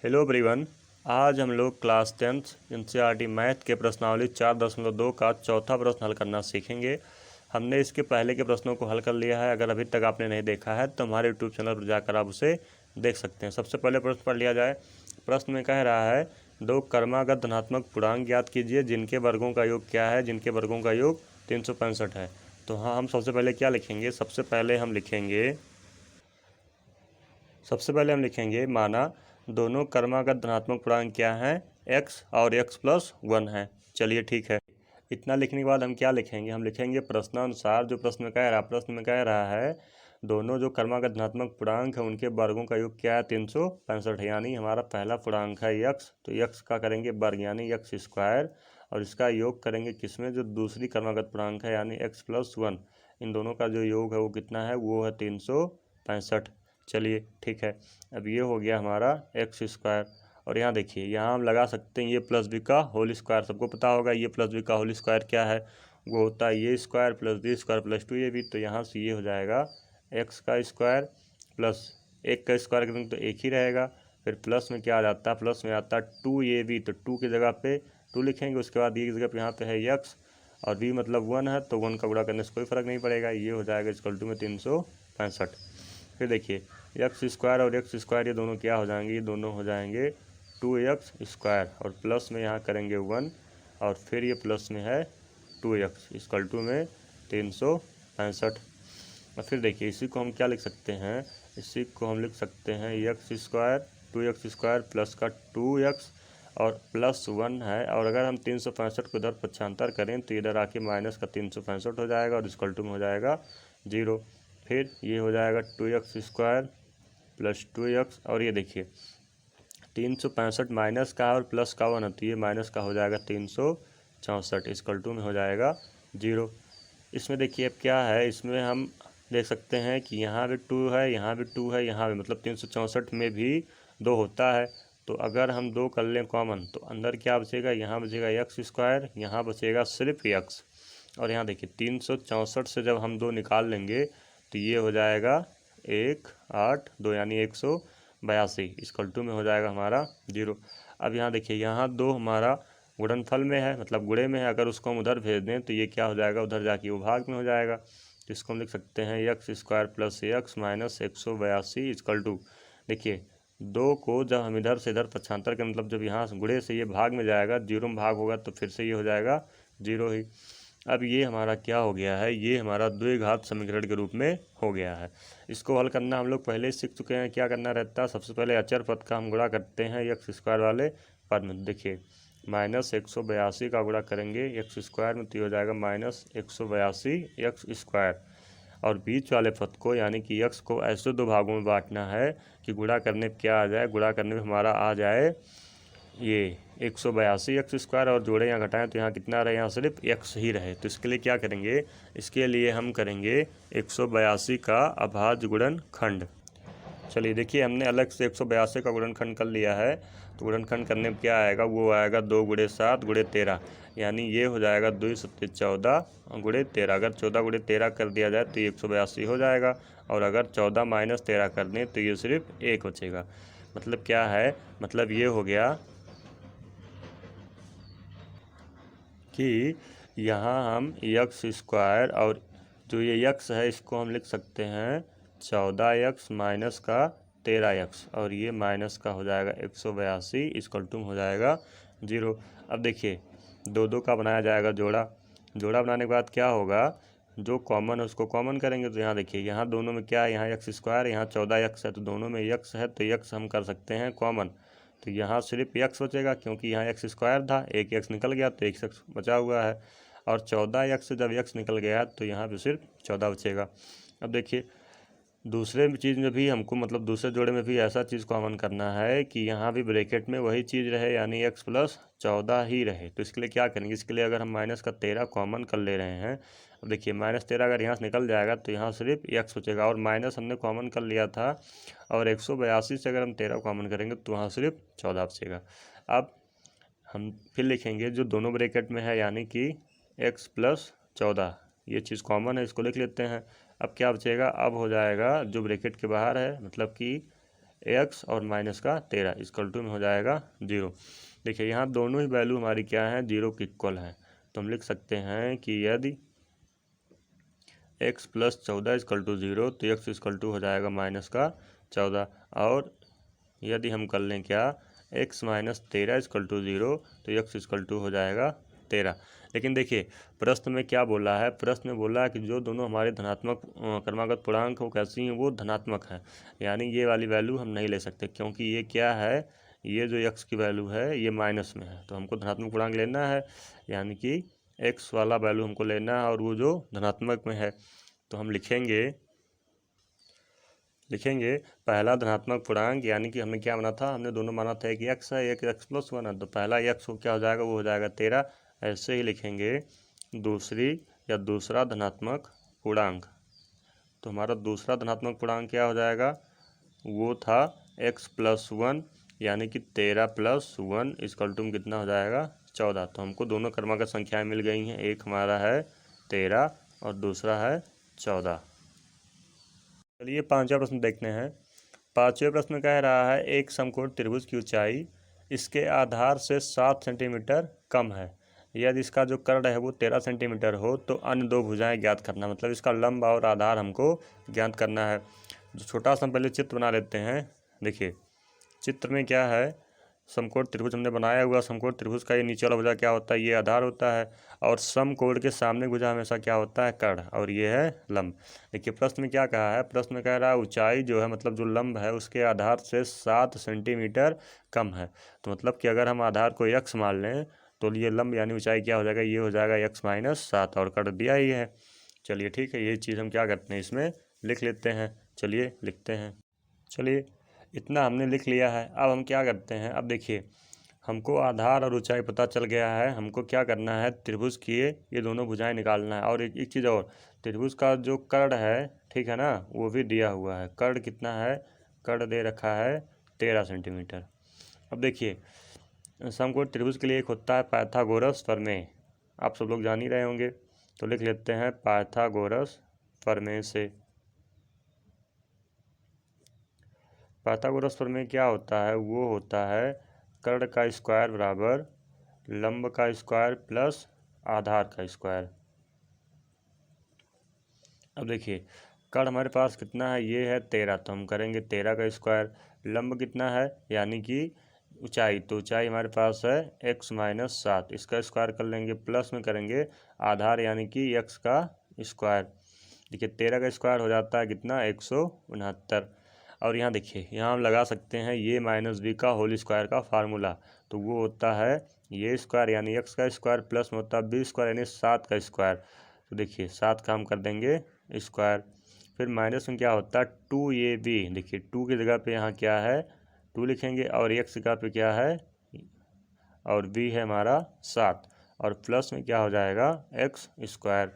Hello everyone. आज हम लोग क्लास 10th एनसीईआरटी मैथ के प्रश्नावली 4.2 का चौथा प्रश्न हल करना सीखेंगे। हमने इसके पहले के प्रश्नों को हल कर लिया है। अगर अभी तक आपने नहीं देखा है तो हमारे यूट्यूब चैनल पर जाकर आप उसे देख सकते हैं। सबसे पहले प्रश्न पढ़ लिया जाए। प्रश्न में कह रहा है दो क्रमागत धनात्मक पूर्णांक ज्ञात कीजिए जिनके वर्गों का योग क्या है। जिनके वर्गों का योग 365 है। तो हाँ, हम सबसे पहले क्या लिखेंगे? सबसे पहले हम लिखेंगे माना दोनों क्रमागत धनात्मक पूर्णांक क्या हैं? x और x+1 है। चलिए ठीक है। इतना लिखने के बाद हम क्या लिखेंगे? हम लिखेंगे प्रश्नानुसार। जो प्रश्न में कह रहा है दोनों जो क्रमागत धनात्मक पूर्णांक है उनके वर्गों का योग क्या है? 365 है। यानी हमारा पहला पूर्णांक है x, तो x का करेंगे वर्ग यानी x², और इसका योग करेंगे किसमें? जो दूसरी क्रमागत पूर्णांक है यानी x+1। इन दोनों का जो योग है वो कितना है? वो है 365। चलिए ठीक है। अब ये हो गया हमारा x²। और यहाँ देखिए, यहाँ हम लगा सकते हैं ये प्लस बी का होल स्क्वायर। सबको पता होगा ये प्लस बी का होल स्क्वायर क्या है? वो होता है A square plus B square plus 2ab। तो यहाँ से ये हो जाएगा x का स्क्वायर प्लस एक का स्क्वायर करेंगे तो एक ही रहेगा। फिर प्लस में क्या आ जाता है? प्लस में आता है 2ab। तो 2 की जगह पे 2 लिखेंगे। उसके बाद ये की जगह पे यहाँ पे है x और b मतलब 1 है, तो 1 का गुणा करने से कोई फ़र्क नहीं पड़ेगा। ये हो जाएगा इक्वल टू में 365। फिर देखिए x² और x² ये दोनों क्या हो जाएंगे? ये दोनों हो जाएंगे 2x²। और प्लस में यहाँ करेंगे 1 और फिर ये प्लस में है 2x इक्वल टू में 365। और फिर देखिए इसी को हम क्या लिख सकते हैं? इसी को हम लिख सकते हैं x² 2x² प्लस का 2x और प्लस 1 है। और अगर हम 365 को इधर पक्षांतर करें तो इधर आके माइनस का 365 हो जाएगा और इक्वल टू में हो जाएगा 0। फिर ये हो जाएगा 2x² प्लस 2x। और ये देखिए 365 माइनस का और प्लस का 1 है, तो ये माइनस का हो जाएगा 364 इक्वल टू में हो जाएगा 0। इसमें देखिए अब क्या है, इसमें हम देख सकते हैं कि यहाँ भी 2 है, यहाँ भी 2 है, यहाँ भी, मतलब 364 में भी 2 होता है। तो अगर हम 2 कर लें कॉमन तो अंदर क्या बचेगा? यहाँ बचेगा x², यहाँ बचेगा सिर्फ x। और यहाँ देखिए 364 से जब हम 2 निकाल लेंगे तो ये हो जाएगा 1 8 2 यानी 182 इक्वल टू में हो जाएगा हमारा 0। अब यहाँ देखिए यहाँ 2 हमारा गुणनफल में है, मतलब गुणे में है। अगर उसको हम उधर भेज दें तो ये क्या हो जाएगा? उधर जाके वो भाग में हो जाएगा। तो इसको हम लिख सकते हैं x² plus x minus 182 equal to. देखिए 2 को जब हम इधर से इधर पक्षांतर के, मतलब जब यहाँ गुणे से ये भाग में जाएगा, 0 में भाग होगा तो फिर से ये हो जाएगा 0 ही। अब ये हमारा क्या हो गया है? ये हमारा द्विघात समीकरण के रूप में हो गया है। इसको हल करना हम लोग पहले ही सीख चुके हैं। क्या करना रहता है? सबसे पहले अचर पद का हम गुणा करते हैं x² वाले पद में। देखिए माइनस 182 का गुणा करेंगे x² में तो ये हो जाएगा माइनस 182 x²। और बीच वाले पद को यानी कि x को ऐसे 2 भागों में बांटना है कि गुणा करने पर क्या आ जाए? गुणा करने में हमारा आ जाए ये 182 x² और जोड़े यहाँ घटाएं तो यहाँ कितना रहे? यहाँ सिर्फ x ही रहे। तो इसके लिए क्या करेंगे? इसके लिए हम करेंगे 182 का अभाज्य गुणनखंड। चलिए देखिए हमने अलग से 182 का गुणनखंड कर लिया है। तो गुणनखंड करने में क्या आएगा? वो आएगा 2 × 7 × 13, यानी ये हो जाएगा 2 × 14 × 13। अगर 14 × 13 कर दिया जाए तो ये 182 हो जाएगा। और अगर 14 - 13 कर दें तो ये सिर्फ 1 बचेगा। मतलब क्या है? मतलब ये हो गया कि यहाँ हम x² और जो ये x है इसको हम लिख सकते हैं 14x माइनस का 13x, और ये माइनस का हो जाएगा 182 इक्वल टू हो जाएगा 0। अब देखिए 2 का बनाया जाएगा जोड़ा। जोड़ा बनाने के बाद क्या होगा? जो कॉमन है उसको कॉमन करेंगे। तो यहाँ देखिए यहाँ दोनों में क्या है? यहाँ x², यहाँ 14x है, तो दोनों में x है तो x हम कर सकते हैं कॉमन। तो यहाँ सिर्फ x बचेगा क्योंकि यहाँ x² था, एक x निकल गया तो एक x बचा हुआ है। और 14x से जब x निकल गया तो यहाँ पे सिर्फ 14 बचेगा। अब देखिए दूसरे चीज़ में भी हमको, मतलब दूसरे जोड़े में भी ऐसा चीज़ कॉमन करना है कि यहाँ भी ब्रैकेट में वही चीज़ रहे यानी x+14 ही रहे। तो इसके लिए क्या करेंगे? इसके लिए अगर हम माइनस का 13 कॉमन कर ले रहे हैं, अब देखिए -13 अगर यहाँ से निकल जाएगा तो यहाँ सिर्फ x बचेगा, और माइनस हमने कॉमन कर लिया था। और 182 से अगर हम 13 कॉमन करेंगे तो वहाँ सिर्फ 14 बचेगा। अब हम फिर लिखेंगे जो दोनों ब्रैकेट में है यानी कि x+14, ये चीज़ कॉमन है, इसको लिख लेते हैं। अब क्या बचेगा? अब हो जाएगा जो ब्रैकेट के बाहर है, मतलब कि एक्स और माइनस का 13 इक्वल टू में हो जाएगा 0। देखिए यहाँ दोनों ही वैल्यू हमारी क्या है, 0 के इक्वल है। तो हम लिख सकते हैं कि यदि x + 14 इक्वल टू 0 तो x इक्वल टू हो जाएगा माइनस का 14। और यदि हम कर लें क्या, x - 13 इक्वल टू 0 तो x इक्वल टू हो जाएगा 13। लेकिन देखिए प्रश्न में क्या बोला है, प्रश्न में बोला है कि जो दोनों हमारे धनात्मक क्रमागत पूर्णांक वो कैसी हैं, वो धनात्मक है। यानी ये वाली वैल्यू हम नहीं ले सकते, क्योंकि ये क्या है, ये जो x की वैल्यू है ये माइनस में है। तो हमको धनात्मक पूर्णांक लेना है, यानी कि x वाला वैल्यू हमको लेना है और वो जो धनात्मक में है। तो हम लिखेंगे पहला धनात्मक पूर्णांक, यानी कि हमने क्या माना था, हमने दोनों माना था एक x है एक x + 1 है। तो पहला x को क्या हो जाएगा, वो हो जाएगा 13। ऐसे ही लिखेंगे दूसरा धनात्मक पूर्णांक। तो हमारा दूसरा धनात्मक पूर्णांक क्या हो जाएगा, वो था x + 1, यानी कि 13 + 1 इक्वल टू कितना हो जाएगा 14। तो हमको दोनों क्रमागत संख्याएं मिल गई हैं, एक हमारा है 13 और दूसरा है 14। चलिए पांचवा प्रश्न देखते हैं। पांचवें प्रश्न में कह रहा है एक समकोण त्रिभुज की ऊंचाई इसके आधार से 7 सेंटीमीटर कम है। यदि इसका जो कर्ण है वो 13 सेंटीमीटर हो तो अन्य दो भुजाएं ज्ञात करना। मतलब इसका लंब और आधार हमको ज्ञात करना है। जो छोटा सा हम पहले चित्र बना लेते हैं। देखिए चित्र में क्या है, समकोण त्रिभुज हमने बनाया हुआ। समकोण त्रिभुज का ये नीचे वाला भुजा क्या होता है, ये आधार होता है। और समकोण के सामने भुजा हमेशा क्या होता है, कर्ण, और ये है लंब। देखिए प्रश्न में क्या कहा है, प्रश्न में कह रहा है ऊंचाई जो है, मतलब जो लंब है उसके आधार से 7 सेंटीमीटर कम है। तो मतलब कि अगर हम आधार को x मान लें तो ये लंब यानी ऊंचाई क्या हो जाएगा, ये हो जाएगा x - 7, और कर्ण दिया ही है। चलिए ठीक है, ये चीज़ हम क्या करते हैं, इसमें लिख लेते हैं। चलिए लिखते हैं। चलिए इतना हमने लिख लिया है। अब हम क्या करते हैं, अब देखिए हमको आधार और ऊंचाई पता चल गया है। हमको क्या करना है, त्रिभुज की ये दोनों भुजाएं निकालना है। और एक चीज़ और, त्रिभुज का जो कर्ण है, ठीक है ना, वो भी दिया हुआ है। कर्ण कितना है, कर्ण दे रखा है 13 सेंटीमीटर। अब देखिए समकोण त्रिभुज के लिए एक होता है पाइथागोरस प्रमेय, आप सब लोग जान ही रहे होंगे। तो लिख लेते हैं पाइथागोरस प्रमेय से। पाइथागोरस प्रमेय क्या होता है, वो होता है कर्ण का स्क्वायर बराबर लंब का स्क्वायर प्लस आधार का स्क्वायर। अब देखिए कर्ण हमारे पास कितना है, ये है 13, तो हम करेंगे 13 का स्क्वायर। लंब कितना है, यानी कि ऊंचाई, तो ऊंचाई हमारे पास है x - 7, इसका स्क्वायर कर लेंगे। प्लस में करेंगे आधार यानी कि x का स्क्वायर। देखिए 13 का स्क्वायर हो जाता है कितना, 169। और यहाँ देखिए, यहाँ हम लगा सकते हैं ये -b का होल स्क्वायर का फार्मूला। तो वो होता है ये स्क्वायर यानी x का स्क्वायर प्लस में होता है b स्क्वायर यानी 7 का स्क्वायर। तो देखिए 7 का हम कर देंगे स्क्वायर। फिर माइनस में क्या होता है 2ab। देखिए 2 की जगह पे यहाँ क्या है 2 लिखेंगे, और x की जगह पे क्या है, और b है हमारा 7, और प्लस में क्या हो जाएगा x स्क्वायर।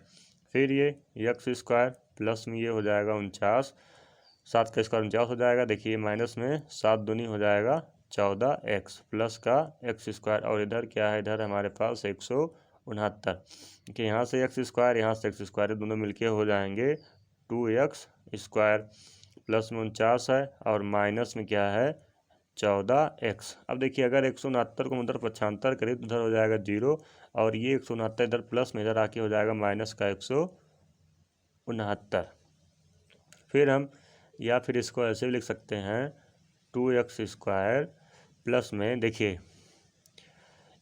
फिर ये x स्क्वायर प्लस में ये हो जाएगा 49, 7 का स्क्वायर 49 हो जाएगा। देखिए माइनस में 7 दूनी हो जाएगा 14x प्लस का x स्क्वायर, और इधर क्या है, इधर हमारे पास 169। देखिए यहाँ से x स्क्वायर, यहाँ से x स्क्वायर, दोनों मिलके हो जाएंगे 2x स्क्वायर। प्लस में 49 है और माइनस में क्या है 14x। अब देखिए अगर 169 को उधर पक्षांतर करें तो इधर हो जाएगा 0, और ये 169 इधर प्लस में इधर आके हो जाएगा माइनस का 169। फिर हम या फिर इसको ऐसे भी लिख सकते हैं 2x स्क्वायर प्लस में, देखिए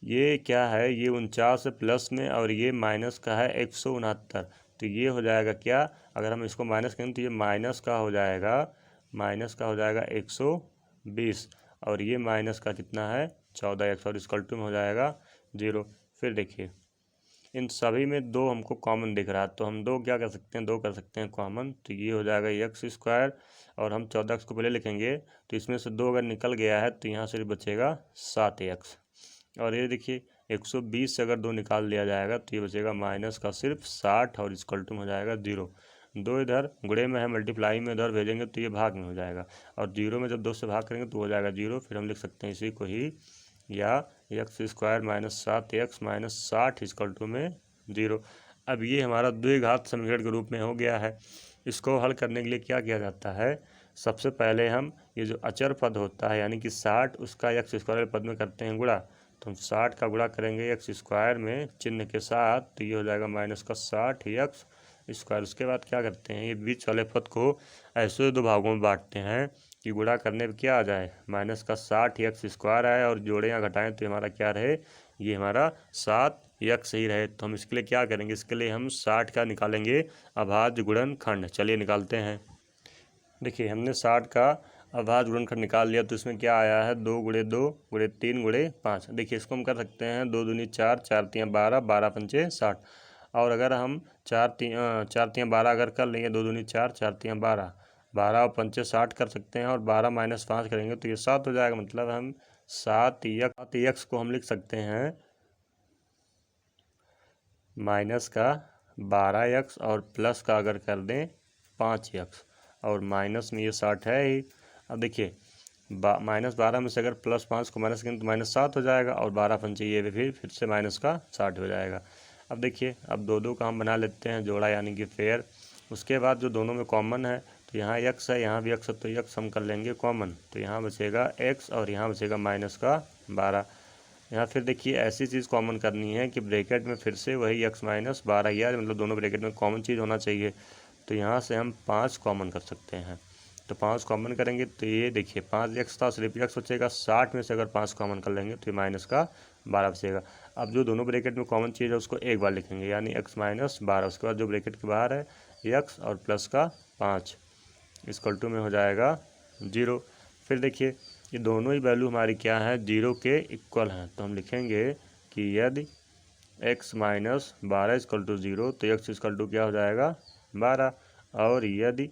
ये क्या है, ये 49 प्लस में, और ये माइनस का है 169। तो ये हो जाएगा क्या, अगर हम इसको माइनस करें तो ये माइनस का हो जाएगा 120, और ये माइनस का कितना है 14x, और इक्वल टू में हो जाएगा 0। फिर देखिए इन सभी में 2 हमको कॉमन दिख रहा है, तो हम 2 क्या कर सकते हैं, 2 कर सकते हैं कॉमन। तो ये हो जाएगा x स्क्वायर, और हम 14x को पहले लिखेंगे, तो इसमें से 2 अगर निकल गया है तो यहाँ सिर्फ बचेगा 7x। और ये देखिए 120 से अगर 2 निकाल लिया जाएगा तो ये बचेगा माइनस का सिर्फ 60, और इक्वल टू में हो जाएगा 0। 2 इधर गुणे में है, मल्टीप्लाई में इधर भेजेंगे तो ये भाग में हो जाएगा, और 0 में जब 2 से भाग करेंगे तो हो जाएगा 0। फिर हम लिख सकते हैं इसी को ही, या x square -7x - 60 equal to में 0। अब ये हमारा द्विघात समीकरण के रूप में हो गया है। इसको हल करने के लिए क्या किया जाता है, सबसे पहले हम ये जो अचर पद होता है यानी कि 60 उसका एक्स स्क्वायर पद में करते हैं गुणा। तो हम 60 का गुणा करेंगे एक्स स्क्वायर में चिन्ह के साथ, तो ये हो जाएगा माइनस का 60 एक्स स्क्वायर। उसके बाद क्या करते हैं, ये बीच वाले पद को ऐसे दो भागों में बांटते हैं कि गुणा करने पर क्या आ जाए, माइनस का 60 एक्स स्क्वायर आए और जोड़े या घटाएं तो हमारा क्या रहे, ये हमारा 7 एक्स ही रहे। तो हम इसके लिए क्या करेंगे, इसके लिए हम 60 का निकालेंगे अभाज्य गुणनखंड। चलिए निकालते हैं। देखिए हमने 60 का अभाज्य गुणनखंड निकाल लिया, तो इसमें क्या आया है, 2 गुणे 2 गुणे 3 गुणे 5। देखिए इसको हम कर सकते हैं 2 दूनी 4, 4 तियाँ 12, 12 पंचे 60। और अगर हम 4 तियाँ 12 अगर कर लेंगे, 2 दूनी 4, 4 तियाँ 12, 12 और पंचे 60 कर सकते हैं, और 12 माइनस 5 करेंगे तो ये 7 हो जाएगा। मतलब हम 7 एक्स को हम लिख सकते हैं माइनस का 12 एक्स और प्लस का अगर कर दें 5 एक्स, और माइनस में ये 60 है ही। अब देखिए माइनस 12 में से अगर प्लस 5 को माइनस करें तो माइनस 7 हो जाएगा, और 12 पंचे ये भी फिर से माइनस का 60 हो जाएगा। अब देखिए अब दो दो का हम बना लेते हैं जोड़ा यानी कि फेयर। उसके बाद जो दोनों में कॉमन है, तो यहाँ एक्स है यहाँ भी एक्स है, तो एक्स हम कर लेंगे कॉमन, तो यहाँ बचेगा एक्स और यहाँ बचेगा माइनस का 12। यहाँ फिर देखिए ऐसी चीज़ कॉमन करनी है कि ब्रैकेट में फिर से वही x माइनस 12 ही है, मतलब दोनों ब्रैकेट में कॉमन चीज़ होना चाहिए। तो यहाँ से हम 5 कॉमन कर सकते हैं, तो 5 कॉमन करेंगे तो ये देखिए 5 एक्स था, सिर्फ एक्स बचेगा। 60 में से अगर 5 कॉमन कर लेंगे तो ये माइनस का 12 बचेगा। अब जो दोनों ब्रैकेट में कॉमन चीज़ है उसको एक बार लिखेंगे, यानी x माइनस 12। उसके बाद जो ब्रैकेट के बाहर है x और प्लस का 5 इक्वल टू में हो जाएगा 0। फिर देखिए ये दोनों ही वैल्यू हमारी क्या है, 0 के इक्वल हैं। तो हम लिखेंगे कि यदि x माइनस 12 इक्वल टू 0 तो x इक्वल टू क्या हो जाएगा 12, और यदि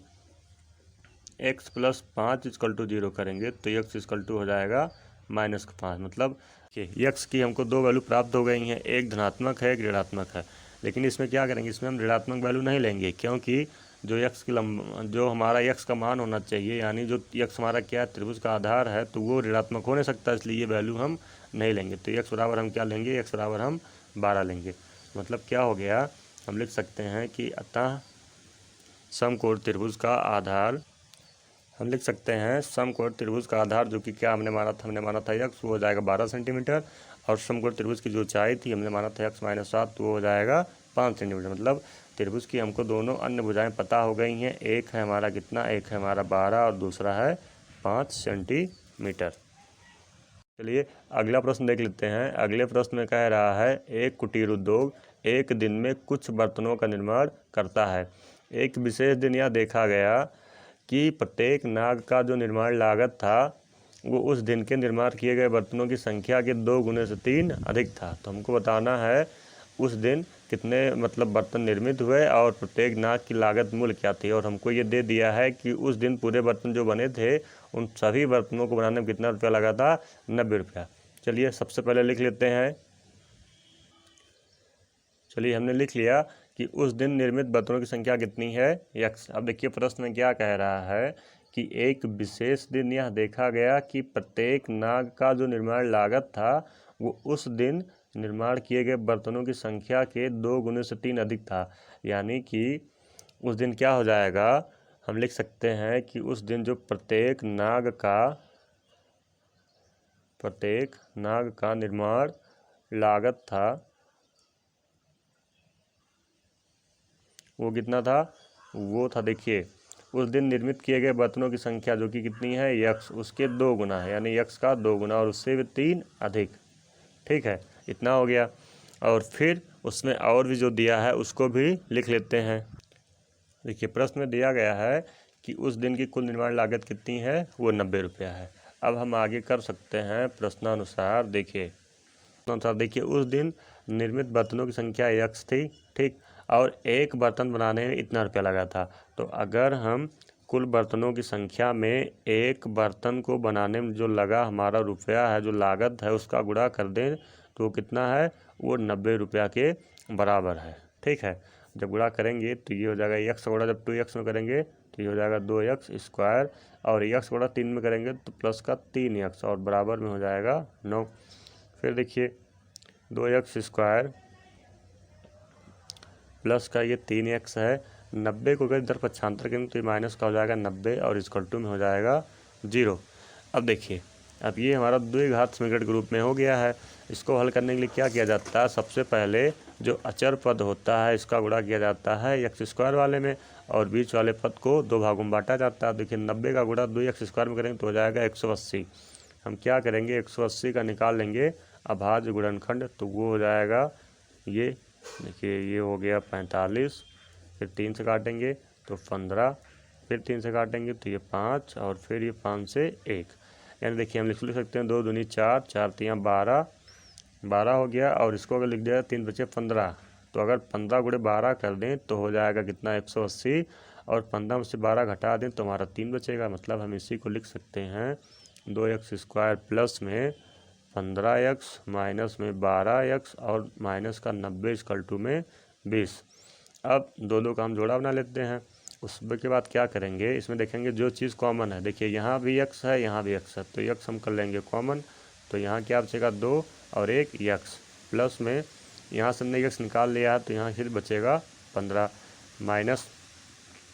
x प्लस 5 इक्वल टू 0 करेंगे तो x इक्वल टू हो जाएगा माइनस का 5। मतलब कि x की हमको दो वैल्यू प्राप्त हो गई हैं, एक धनात्मक है एक ऋणात्मक है। लेकिन इसमें क्या करेंगे, इसमें हम ऋणात्मक वैल्यू नहीं लेंगे, क्योंकि जो जो हमारा x का मान होना चाहिए, यानी जो x हमारा क्या है त्रिभुज का आधार है, तो वो ऋणात्मक हो नहीं सकता, इसलिए ये वैल्यू हम नहीं लेंगे। तो x बराबर हम क्या लेंगे, x बराबर हम 12 लेंगे। मतलब क्या हो गया, हम लिख सकते हैं कि अतः समकोण त्रिभुज का आधार, हम लिख सकते हैं समकोण त्रिभुज का आधार जो कि क्या हमने माना था x, वो हो जाएगा 12 सेंटीमीटर, और समकोण त्रिभुज की जो ऊंचाई थी हमने माना था x माइनस 7, तो वो हो जाएगा 5 सेंटीमीटर। मतलब त्रिभुज की हमको दोनों अन्य भुजाएं पता हो गई हैं, एक है हमारा कितना, एक है हमारा 12 और दूसरा है 5 सेंटीमीटर। चलिए अगला प्रश्न देख लेते हैं। अगले प्रश्न में कह रहा है एक कुटीर उद्योग एक दिन में कुछ बर्तनों का निर्माण करता है। एक विशेष दिन यह देखा गया कि प्रत्येक नाग का जो निर्माण लागत था वो उस दिन के निर्माण किए गए बर्तनों की संख्या के 2 गुने से 3 अधिक था। तो हमको बताना है उस दिन कितने मतलब बर्तन निर्मित हुए और प्रत्येक नाग की लागत मूल्य क्या थी, और हमको ये दे दिया है कि उस दिन पूरे बर्तन जो बने थे उन सभी बर्तनों को बनाने में कितना रुपया लगा था, 90 रुपया। चलिए सबसे पहले लिख लेते हैं। चलिए हमने लिख लिया कि उस दिन निर्मित बर्तनों की संख्या कितनी है, x। अब देखिए प्रश्न में क्या कह रहा है कि एक विशेष दिन यह देखा गया कि प्रत्येक नाग का जो निर्माण लागत था वो उस दिन निर्माण किए गए बर्तनों की संख्या के 2 गुने से 3 अधिक था। यानी कि उस दिन क्या हो जाएगा, हम लिख सकते हैं कि उस दिन जो प्रत्येक नाग का निर्माण लागत था वो कितना था, वो था देखिए उस दिन निर्मित किए गए बर्तनों की संख्या जो कि कितनी है x, उसके 2 गुना है, यानी x का 2 गुना और उससे भी 3 अधिक। ठीक है, इतना हो गया। और फिर उसमें और भी जो दिया है उसको भी लिख लेते हैं। देखिए प्रश्न में दिया गया है कि उस दिन की कुल निर्माण लागत कितनी है, वो 90 रुपया है। अब हम आगे कर सकते हैं प्रश्नानुसार। देखिए उस दिन निर्मित बर्तनों की संख्या x थी, ठीक, और एक बर्तन बनाने में इतना रुपया लगा था। तो अगर हम कुल बर्तनों की संख्या में एक बर्तन को बनाने में जो लगा हमारा रुपया है, जो लागत है, उसका गुणा कर दें तो कितना है, वो 90 रुपया के बराबर है। ठीक है, जब गुणा करेंगे तो ये हो जाएगा x गुणा, जब 2x में करेंगे तो ये हो जाएगा 2x स्क्वायर, और x गुणा 3 में करेंगे तो प्लस का 3x, और बराबर में हो जाएगा 9। फिर देखिए 2x स्क्वायर प्लस का ये 3x है, 90 को अगर इधर पक्षांतर करेंगे तो ये माइनस का हो जाएगा 90 और इक्वल टू में हो जाएगा 0। अब देखिए, अब ये हमारा द्विघात समीकरण के रूप में हो गया है। इसको हल करने के लिए क्या किया जाता है, सबसे पहले जो अचर पद होता है इसका गुणा किया जाता है एक्स स्क्वायर वाले में, और बीच वाले पद को 2 भागों में बांटा जाता है। देखिए 90 का गुणा 2x स्क्वायर में करेंगे तो हो जाएगा 180। हम क्या करेंगे, 180 का निकाल लेंगे अभाज्य गुणनखंड, तो वो हो जाएगा ये, देखिए ये हो गया 45, फिर 3 से काटेंगे तो 15, फिर 3 से काटेंगे तो ये 5, और फिर ये 5 से 1, यानी देखिए हम लिख सकते हैं 2 दूनी 4, 4 3 12, 12 हो गया। और इसको अगर लिख दिया 3 बचे 15, तो अगर 15 गुणे 12 कर दें तो हो जाएगा कितना 180, और 15 में से 12 घटा दें तो हमारा 3 बचेगा। मतलब हम इसी को लिख सकते हैं 2x स्क्वायर प्लस में 15x माइनस में 12x और माइनस का 90 इक्वल टू में 20। अब दो का हम जोड़ा बना लेते हैं। उसके बाद क्या करेंगे, इसमें देखेंगे जो चीज़ कॉमन है, देखिए यहाँ भी x है यहाँ भी x है, तो x हम कर लेंगे कॉमन, तो यहाँ क्या बचेगा 2 और 1 x, प्लस में यहाँ से हमने x निकाल लिया है तो यहाँ फिर बचेगा 15, माइनस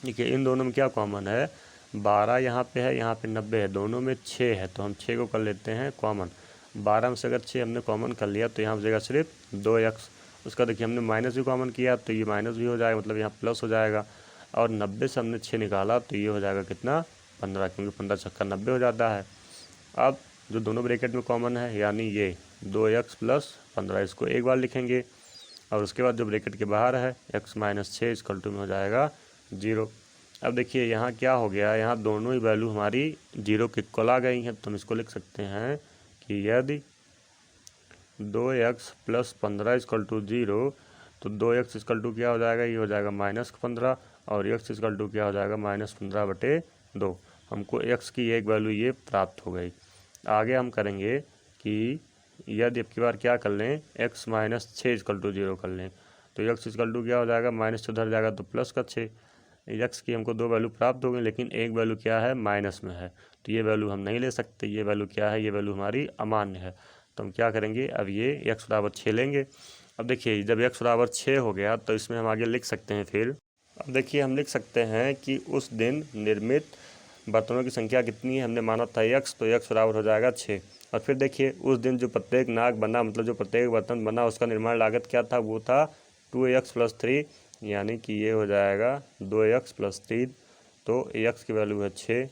देखिए इन दोनों में क्या कॉमन है, 12 यहाँ पे है यहाँ पे 90 है, दोनों में 6 है तो हम 6 को कर लेते हैं कॉमन। 12 में से अगर 6 हमने कॉमन कर लिया तो यहाँ बचेगा सिर्फ 2x। उसका देखिए हमने माइनस भी कॉमन किया तो ये माइनस भी हो जाएगा, मतलब यहाँ प्लस हो जाएगा। और 90 से हमने 6 निकाला तो ये हो जाएगा कितना 15, क्योंकि 15 छक्का 90 हो जाता है। अब जो दोनों ब्रैकेट में कॉमन है यानी ये 2x प्लस 15, इसको एक बार लिखेंगे, और उसके बाद जो ब्रैकेट के बाहर है x माइनस 6 इक्वल टू में हो जाएगा 0। अब देखिए यहाँ क्या हो गया, यहाँ दोनों ही वैल्यू हमारी 0 के इक्वल आ गई हैं, तो हम इसको लिख सकते हैं कि यदि 2x प्लस 15 इक्वल टू 0, तो 2x इक्वल टू क्या हो जाएगा, ये हो जाएगा माइनस 15, और x इक्वल टू क्या हो जाएगा -15/2। हमको x की एक वैल्यू ये प्राप्त हो गई। आगे हम करेंगे कि यदि अब की बार क्या कर लें, x माइनस 6 इक्वल टू 0 कर लें, तो x इक्वल टू क्या हो जाएगा, माइनस से उधर जाएगा तो प्लस का 6। x की हमको 2 वैल्यू प्राप्त हो गई, लेकिन एक वैल्यू क्या है, माइनस में है, तो ये वैल्यू हम नहीं ले सकते। ये वैल्यू क्या है, ये वैल्यू हमारी अमान्य है। तो हम क्या करेंगे, अब ये x बराबर 6 लेंगे। अब देखिए जब x बराबर 6 हो गया तो इसमें हम आगे लिख सकते हैं फिर, अब देखिए हम लिख सकते हैं कि उस दिन निर्मित बर्तनों की संख्या कितनी है, हमने माना था x, तो x बराबर हो जाएगा 6। और फिर देखिए उस दिन जो प्रत्येक नाग बना, मतलब जो प्रत्येक बर्तन बना, उसका निर्माण लागत क्या था, वो था 2x + 3, यानी कि ये हो जाएगा 2x + 3। तो x की वैल्यू है 6,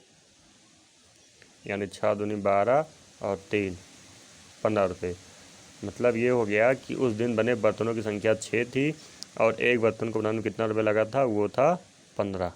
यानी 6 दूनी 12 और 3 15 रुपये। मतलब ये हो गया कि उस दिन बने बर्तनों की संख्या 6 थी, और एक बर्तन को बनाने में कितना रुपये लगा था, वो था 15।